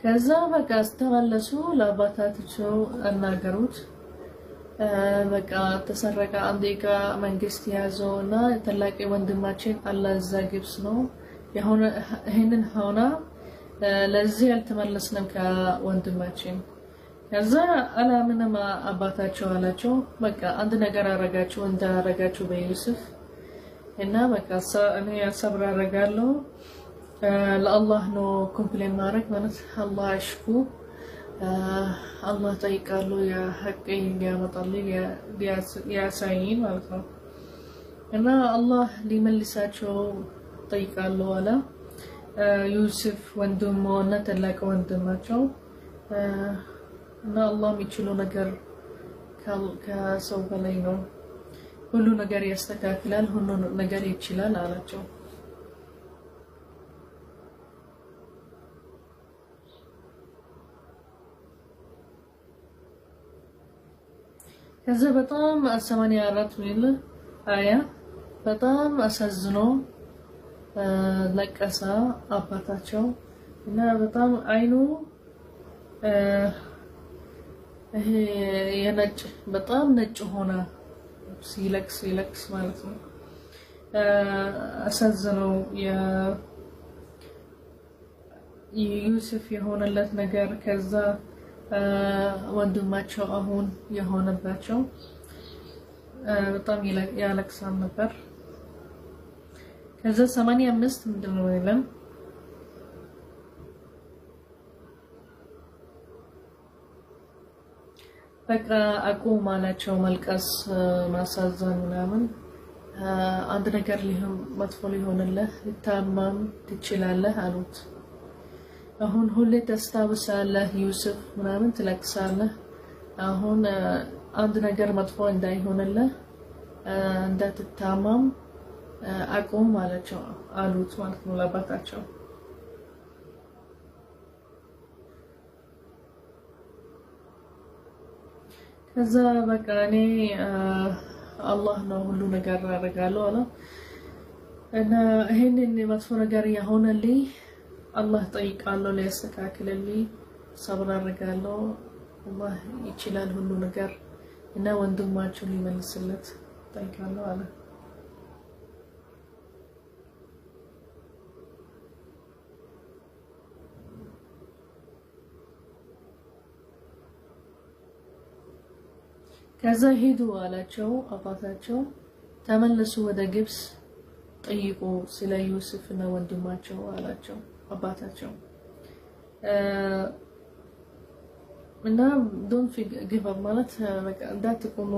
ከዛ በቃ አስተመለሱ ለአባታቸው አናገሩት በቃ ተሰረቀ አንዴጋ መንግስት ያዘውና ተላቀ ወንድማችን አላህ ዘግብስ ነው የሆነ ይሄንን ሆና ለዚህ ያልተመለስንም ከወንድማችን ከዛ አላምንም አባታቸው አላቸው በቃ አንድ ነገር አረጋቸው እንዳረጋቸው በዩሱፍ እና በቃ እኔ ሰብር አረጋለሁ ለአላህ ነው ኮምፕሌን ማድረግ ማለት አላህ አሽኩ الله تيقالو يا حقي يا مطلي يا سعين مالكم إنه الله لملساتشو تيقالو ولا يوسف وندمو نتلاك وندماتشو إنه الله ميشلو نجر كسوف لينو كل نجر يستكاكلان هنو نجر يشلان علىشو ከዛ በጣም 84 ሚል አያ በጣም አሳዝኖ ለቀሳ አባታቸው እና በጣም አይኑ ይሄ የነጭ በጣም ነጭ ሆነ ሲለክስ ማለት ነው አሳዝነው የዩሱፍ የሆነለት ነገር ከዛ ወንድማቸው አሁን የሆነባቸው በጣም ያለቅሳል ነበር ከዛ 85 ምንድነው ይላል በቃ አቁም አላቸው መልቀስ ማሳዘን ምናምን አንድ ነገር ሊሆን መጥፎ ሊሆንልህ ልታመም ትችላለህ አሉት አሁን ሁሌ ተስታውሳለህ ዩሱፍ ምናምን ትለቅሳለህ አሁን አንድ ነገር መጥፎ እንዳይሆንልህ እንዳትታመም አቁም አላቸው አሉት ማለት ነው ለአባታቸው ከዛ በቃ እኔ አላህ ነው ሁሉ ነገር ያደርጋለሁ አለ እና ይሄንን መጥፎ ነገር ያሆነልኝ አላህ ጠይቃለሁ ሊያስተካክልልኝ ሰብር አደርጋለሁ አላህ ይችላል ሁሉ ነገር እና ወንድማቸው ሊመልስለት ጠይቃለሁ አለ ከዛ ሄዱ አላቸው አባታቸው ተመለሱ ወደ ግብጽ ጠይቁ ስለ ዩሱፍና ወንድማቸው አላቸው አባታቸው እና ዶንት ጊቭ አፕ ማለት በቃ እንዳትቆሙ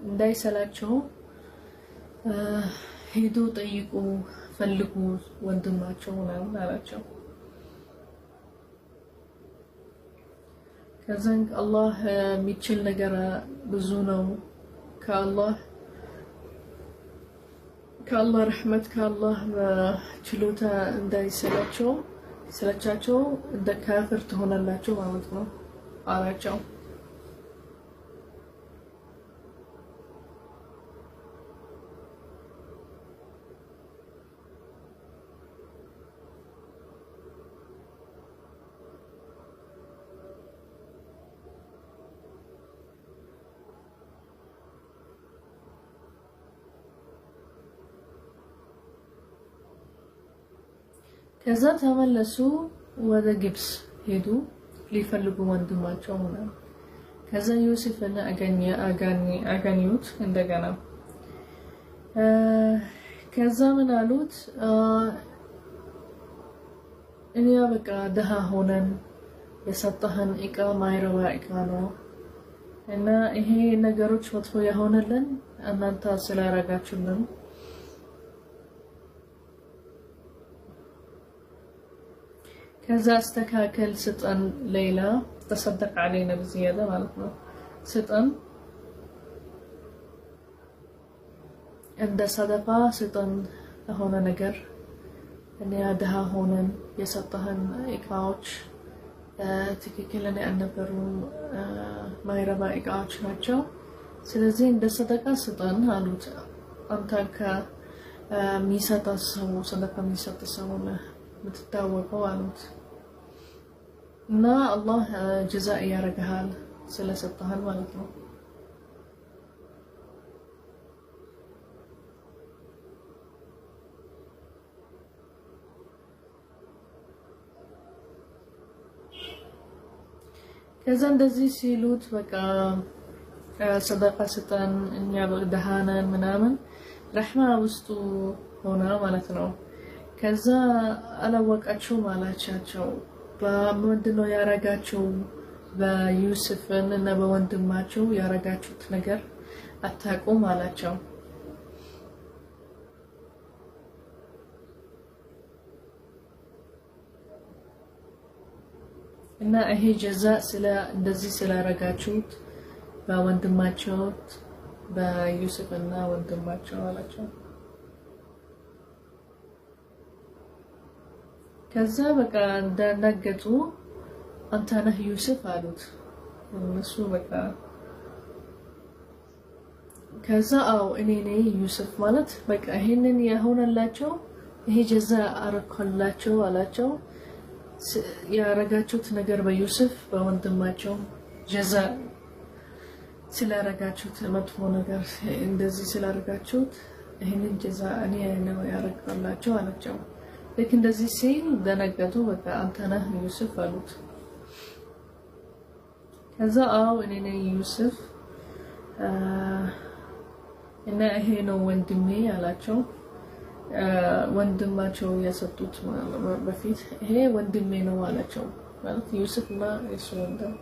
እንዳይሰላቸው ሄዱ ጠይቁ ፈልጉ ወንድማቸው ምናምን አላቸው ከዛን አላህ የሚችል ነገር ብዙ ነው ከአላህ ረህመት ከአላህ ችሎታ እንዳይሰላቸው ስለቻቸው እንደ ካፍር ትሆናላችሁ ማለት ነው አላቸው ከዛ ተመለሱ ወደ ግብጽ ሄዱ ሊፈልጉ ወንድማቸው ማለት ከዛ ዩሱፍን አገኙት እንደገና ከዛ ምን አሉት እኛ በቃ ደሃ ሆነን የሰጠህን እቃ ማይረባ እቃ ነው እና ይሄ ነገሮች መጥፎ የሆነልን እናንተ ስላረጋችሁልን ከዛ አስተካከል ስጠን ሌላ تصدق علينا بزيادة مالتنا سطن عند صدقة سطن هنا نجر إني عدها هون يسطهن إقاوش تكيكلني أن نبرو ما يربى إقاوش ناتشو سلزي عند صدقة سطن هالوت أنت ك ميسا تصو صدقة ميسا تصو متتاوقوا هالوت እና አላህ ጀዛእ ያረጋል ስለሰጠሃል ማለት ነው ከዛ እንደዚህ ሲሉት በቃ ሰደቃ ስጠን እኛ በደሃናን ምናምን ረህማ ውስጡ ሆነ ማለት ነው ከዛ አላወቃቸው ማላቻቸው በምንድነው ያረጋቸው በዩሱፍን እና በወንድማቸው ያረጋችሁት ነገር አታቁም አላቸው እና ይሄ ጀዛእ ስለ እንደዚህ ስላረጋችሁት በወንድማቸው በዩሱፍ እና ወንድማቸው አላቸው ከዛ በቃ እንደነገጡ አንተ ነህ ዩሱፍ አሉት እነሱ በቃ ከዛ አው እኔ ነኝ ዩሱፍ ማለት በቃ ይሄንን ያሆነላቸው ይሄ ጀዛእ አረከላቸው አላቸው ያረጋችሁት ነገር በዩሱፍ በወንድማቸው ጀዛእ ስላረጋችሁት መጥፎ ነገር እንደዚህ ስላረጋችሁት ይሄንን ጀዛእ እኔ ነው ያረጋላቸው አላቸው لكن እንደዚህ ሲል ደነገጡ በቃ አንተ ነህ ዩሱፍ አሉት ከዛ አው እኔ ነኝ ዩሱፍ እና ይሄ ነው ወንድሜ አላቸው ወንድማቸው ያሰጡት በፊት ይሄ ወንድሜ ነው አላቸው ማለት ዩሱፍ እና እሱ ወንድም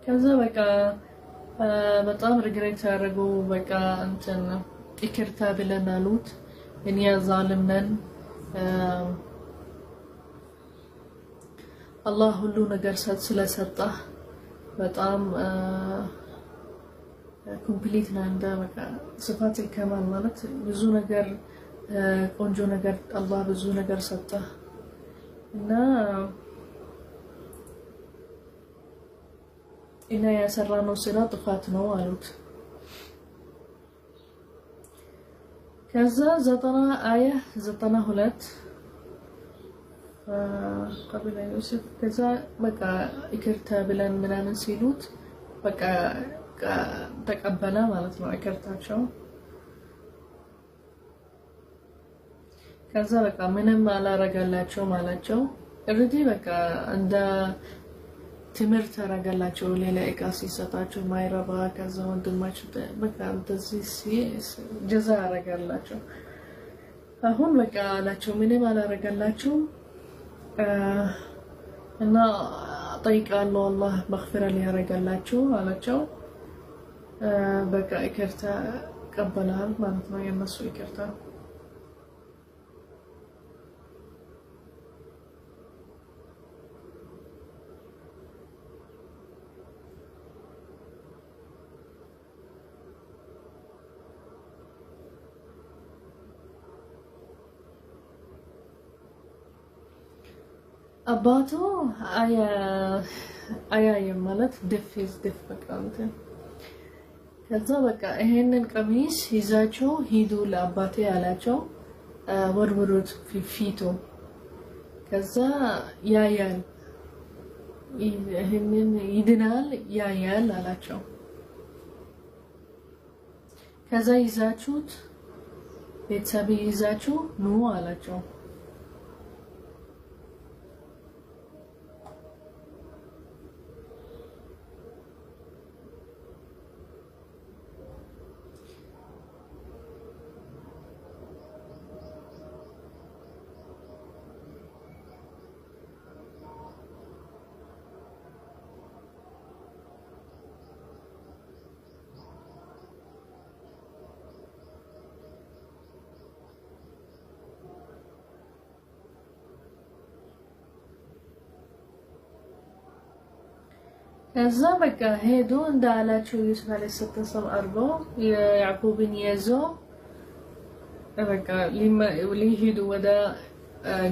ከዛ በቃ በጣም ሪግሬት ያደረጉ በቃ እንትን ይቅርታ ብለን አሉት እኛ ዛልም ነን አላህ ሁሉ ነገር ስለሰጠህ በጣም ኮምፕሊት ነው እንደ በቃ ስፋት ከማል ማለት ብዙ ነገር ቆንጆ ነገር አላህ ብዙ ነገር ሰጠህ እና إن يسرنا صلاة فاتنا والوت كذا زتنا آية زتنا هلت قبل يوسف كذا بقى إكرتا بلان منان سيلوت بقى تقبلنا مالتنا إكرتا شو كذا بقى منهم على رجالاتشو مالاتشو እርዲ በቃ እንደ ትምርት አረጋላቸው ሌላ ኤቃሲ ሰጣቸው ማይራባ ከዛ ወንድማቸው በቃ እንደዚህ ጀዛ አረጋላቸው አሁን በቃ አላቸው ምንም አላረጋላቸው እና ጠይቃለሁ አላህ መግፊራ ሊያረጋላቸው አላቸው በቃ ይቅርታ ቀበላል ማለት ነው የነሱ ይቅርታ አባቱ አያ ማለት ደፍዝ ደፍቃ አንተ ከዛ በቃ ይሄንን ቀሚስ ይዛቸው ሂዱ ለአባቴ ያላቸው ወርወሩት ፊቱ ከዛ ያያል ይሄንን ይድናል ያያል አላቸው ከዛ ይዛችሁት ቤተሰብ ይዛችሁ ኑ አላቸው ከዛ በቃ ሄዶ እንዳላቸው ዩሱፍ አለይሂ ሰላም አርጎ ያዕቆብን ይዞ በቃ ሊሄዱ ወደ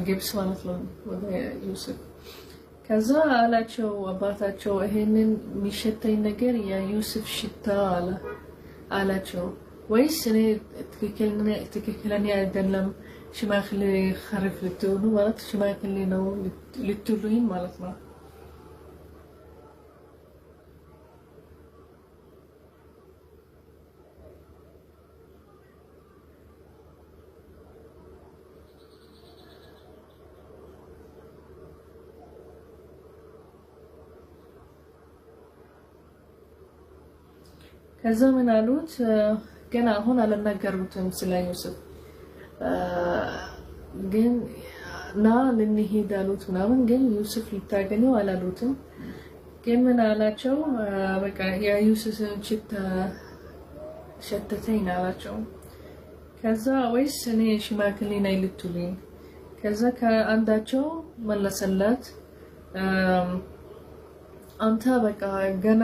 ግብጽ ማለት ነው ወደ ዩሱፍ ከዛ አላቸው አባታቸው ይሄንን የሚሸተኝ ነገር የዩሱፍ ሽታ አላቸው ወይስ እኔ ትክክለኛ አይደለም ሽማግሌ ኸሪፍ ልትሆኑ ማለት ሽማግሌ ነው ልትሉኝ ማለት ነው ከዛ ምን አሉት ገና አሁን አልናገሩትም ስለ ዩሱፍ ግን ና ልንሄድ አሉት ምናምን ግን ዩሱፍ ሊታገኘው አላሉትም ግን ምን አላቸው በቃ የዩሱፍን ሽታ ሸተተኝ አላቸው ከዛ ወይስ እኔ ሽማግሌ ነኝ ልትሉኝ ከዛ ከአንዳቸው መለሰላት አንተ በቃ ገና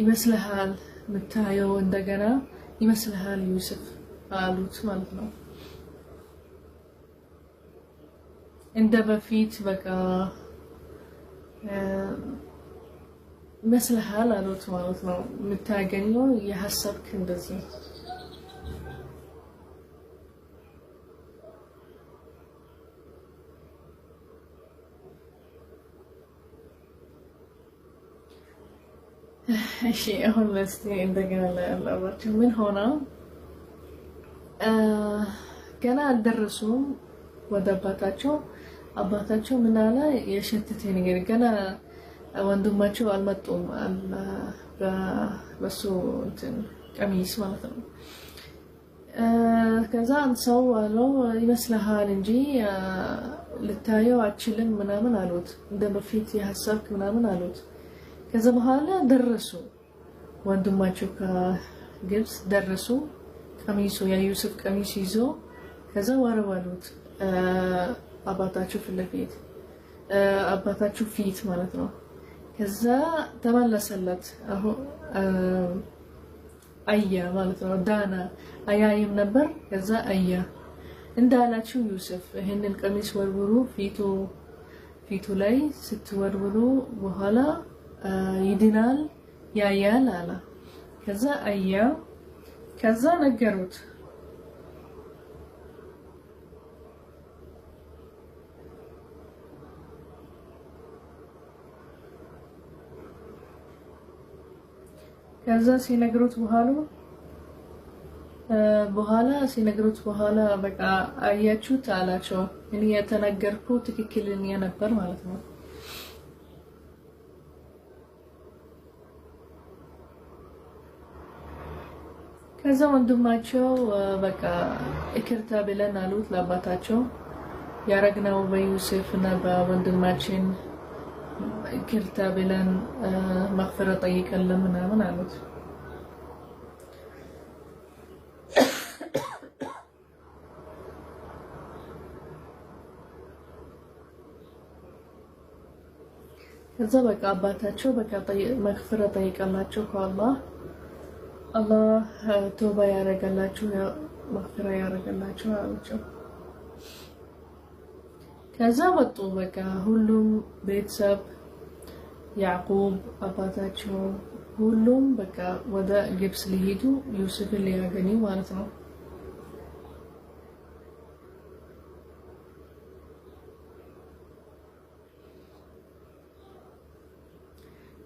ይመስልሃል ምታየው እንደገና ይመስልሃል ዩሱፍ አሉት ማለት ነው እንደ በፊት በቃ ይመስልሃል አሉት ማለት ነው ምታገኘው የሐሳብክ እንደዚህ እሺ አሁን ለስቲ እንደገና ለአባታቸው ምን ሆነ ገና አልደረሱም ወደ አባታቸው ምን አለ የሸተተ ነገር ገና ወንድማቸው አልመጡም በሱ እንትን ቀሚስ ማለት ነው ከዛ አንሰው አለው ይመስልሃል እንጂ ልታየው አችልም ምናምን አሉት እንደ በፊት የሐሳብክ ምናምን አሉት ከዛ በኋላ ደረሱ ወንድማቸው ከግብጽ ደረሱ ቀሚሱ የዩሱፍ ቀሚስ ይዞ ከዛ ወረወሉት አባታቸው ፊት ማለት ነው ከዛ ተመለሰለት አሁን አያ ማለት ነው ዳና አያይም ነበር ከዛ አያ እንዳላችሁ ዩሱፍ ይሄንን ቀሚስ ወርውሩ ፊቱ ላይ ስትወርውሩ በኋላ ይድናል ያያል አለ ከዛ አያ ከዛ ነገሩት ከዛ ሲነግሩት በኋላ በቃ አያችሁት አላቸው እኔ የተናገርኩ ትክክለኛ ነበር ማለት ነው ከዛ ወንድማቸው በቃ እክርታ ብለን አሉት ለአባታቸው ያረግነው በዩሱፍ እና በወንድማችን እክርታ ብለን መግፈራ ጠይቀን ምናምን አሉት ከዛ በቃ አባታቸው በቃ መግፈራ ጠይቀላቸው አላህ ተውባ ያረጋላችሁ መግፈራ ያረጋላችሁ አላቸው ከዛ ወጡ በቃ ሁሉም ቤተሰብ ያዕቆብ አባታቸው ሁሉም በቃ ወደ ግብጽ ሊሄዱ ዩሱፍን ሊያገኙ ማለት ነው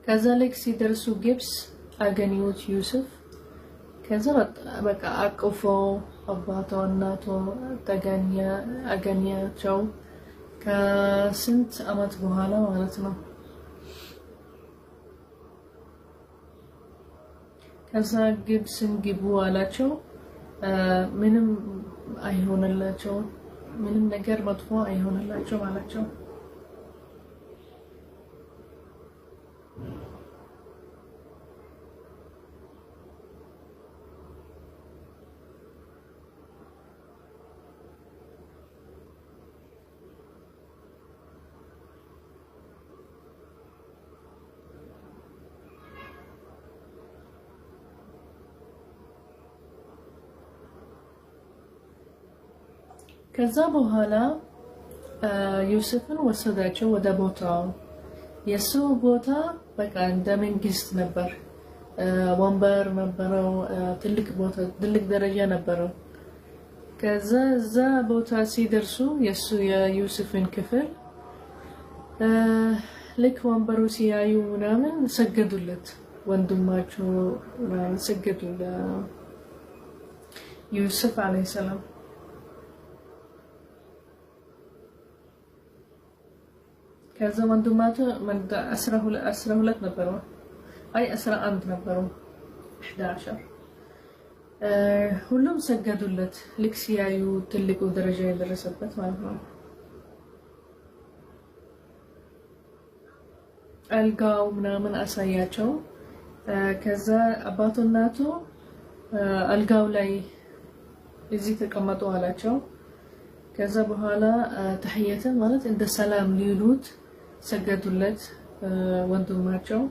كذلك سيدرسو جبس أغنيوت يوسف كذا بقى أقفو أباتو الناتو أغنيا جو كسنت أمت بوهالا مالتنا كذا جبسن جيبو علاتشو ምንም አይሆንላቸው ምንም ነገር መጥፎ አይሆንላቸው ማለቸው ከዛ በኋላ ዮሴፍን ወሰዳቸው ወደ ቦታው የሱ ቦታ በቃ እንደ መንግስት ነበር ወንበር ነበረው ትልቅ ቦታ ትልቅ ደረጃ ነበረው ከዛ እዛ ቦታ ሲደርሱ የሱ የዮሴፍን ክፍል ልክ ወንበሩ ሲያዩ ምናምን ሰገዱለት ወንድማቸው ሰገዱለት ዮሴፍ አለይሂ ሰላም كذا من دماته من أسره لك نبروا أي أسرة عند نبروا 11 ሁሉም ሰገዱለት ልክ ሲያዩ ትልቁ ደረጃ የደረሰበት ማለት ነው አልጋው ምናምን አሳያቸው ከዛ አባቱ እናቱ አልጋው ላይ እዚህ ተቀመጡ አላቸው ከዛ በኋላ ተህየተ ማለት እንደ ሰላም ሊሉት ሰገዱለት ወንድማቸው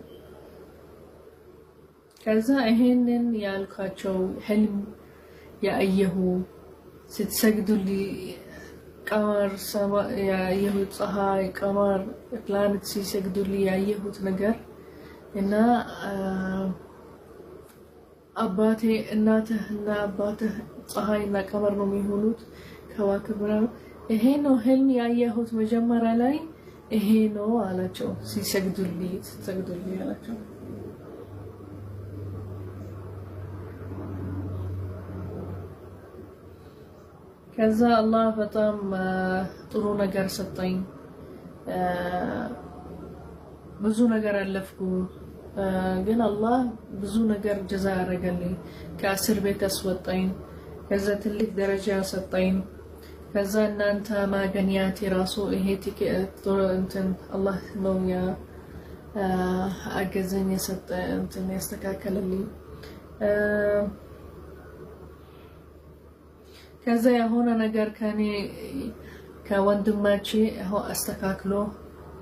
ከዛ ይሄንን ያልካቸው ህልም ያየሁ ስትሰግዱልኝ ቀመር ያየሁ ፀሐይ ቀመር ፕላኔት ሲሰግዱልኝ ያየሁት ነገር እና አባቴ እናትህና አባትህ ፀሐይና ቀመር ነው የሚሆኑት ከዋክብት ነው ይሄ ነው ህልም ያየሁት መጀመሪያ ላይ ይሄ ነው አላቸው ሲሰግዱልኝ አላቸው ከዛ አላህ በጣም ጥሩ ነገር ሰጠኝ ብዙ ነገር አለፍኩ ግን አላህ ብዙ ነገር ጀዛ ያደረገልኝ ከእስር ቤት አስወጣኝ ከዛ ትልቅ ደረጃ ሰጠኝ ከዛ እናንተ ማገኛት የራሱ ይሄ ቲኬት እንትን አላህ ነው ያ አገዘኝ የሰጠ እንትን ያስተካከለልኝ ከዛ የሆነ ነገር ከኔ ከወንድማቼ አስተካክሎ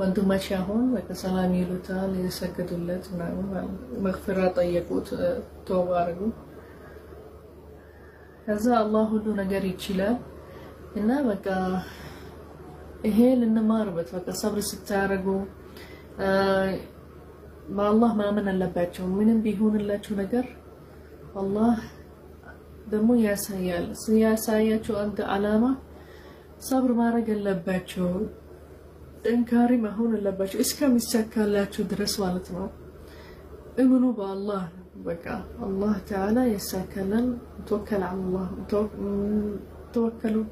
ወንድማቼ አሁን በሰላም ይሉታል የሰገዱለት ምናምን መግፍራ ጠየቁት ተውባ አረጉ ከዛ አላህ ሁሉ ነገር ይችላል እና በቃ ይሄ ልንማርበት በቃ ሰብር ስታረጉ በአላህ ማመን አለባቸው ምንም ቢሆንላችሁ ነገር አላህ ደግሞ ያሳያችሁ አንተ አላማ ሰብር ማድረግ አለባቸው ጠንካሪ መሆን አለባቸው እስከሚሳካላችሁ ድረስ ማለት ነው እምኑ በአላህ በቃ አላህ ተዓላ ያሳካለን ተወከል አላህ توكلوا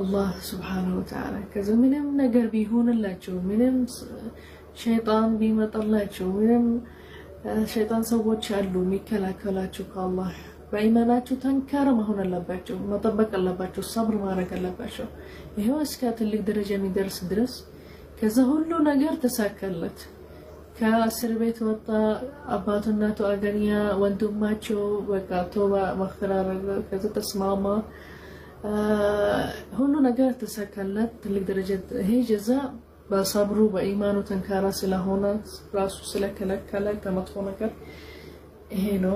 الله سبحانه وتعالى كذا منهم نجر بيهون اللاتشو منهم شيطان بيمطلاتشو منهم شيطان سوت شالو ميكلا كلاتشو كالله بإيماناتشو تنكر ما هون اللباتشو ما طبق اللباتشو الصبر ما رك اللباتشو هو اسكات اللي درجة من درس كذا هلو نجر تساكلت كاسر بيت وطا أباتنا تو أغنيا وندماتشو وكاتوبا مغفرة كذا تسماما هلو نجار تساكلت تلك درجة هي جزاء بصبرو بإيمانو تنكارا سلا هنا راسو سلا كلا كمطفو نكر هي نو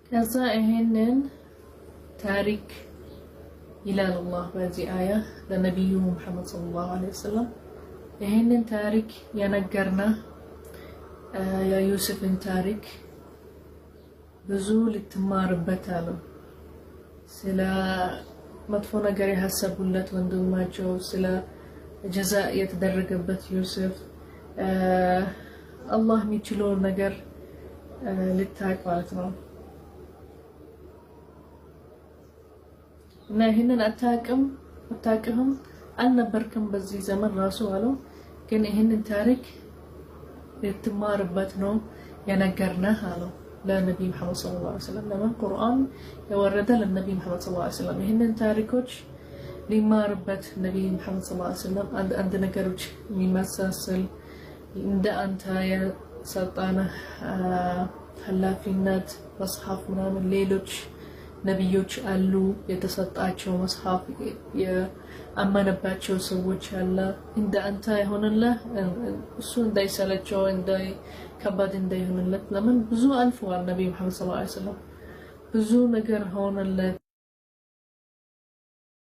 ከዛ ይሄንን ታሪክ ይላል አላህ በዚህ አያ ለነብዩ ሙሐመድ ሰለላሁ ዐለይሂ ወሰለም ይሄንን ታሪክ የነገርና የዩሱፍን ታሪክ ብዙ ልትማርበት አለው። ስለ መጥፎ ነገር ያሰቡለት ወንድማቸው ስለ ጀዛ የተደረገበት ዩሱፍ አላህ የሚችለው ነገር ልታውቅ ማለት ነው። እና ይሄንን አታውቅም አልነበርክም በዚህ ዘመን ራሱ አለው። ግን ይሄንን ታሪክ ልትማርበት ነው የነገርነህ አለው ለነብዩ መሐመድ ሰለላሁ ዐለይሂ ወሰለም። ለምን ቁርአን የወረደ ለነብዩ መሐመድ ሰለላሁ ዐለይሂ ወሰለም ይሄንን ታሪኮች ሊማርበት ነብዩ መሐመድ ሰለላሁ ዐለይሂ ወሰለም አንድ ነገሮች የሚመሳሰል እንደ አንተ የሰጣነህ ኃላፊነት መጽሐፍ ምናምን ሌሎች ነብዮች አሉ የተሰጣቸው መጽሐፍ የአመነባቸው ሰዎች አለ እንደ አንተ ይሆንልህ እሱ እንዳይሰለቸው ከባድ እንዳይሆንለት። ለምን ብዙ አልፈዋል ነብዩ መሐመድ ሰለላሁ ዐለይሂ ወሰለም ብዙ ነገር ሆነለት።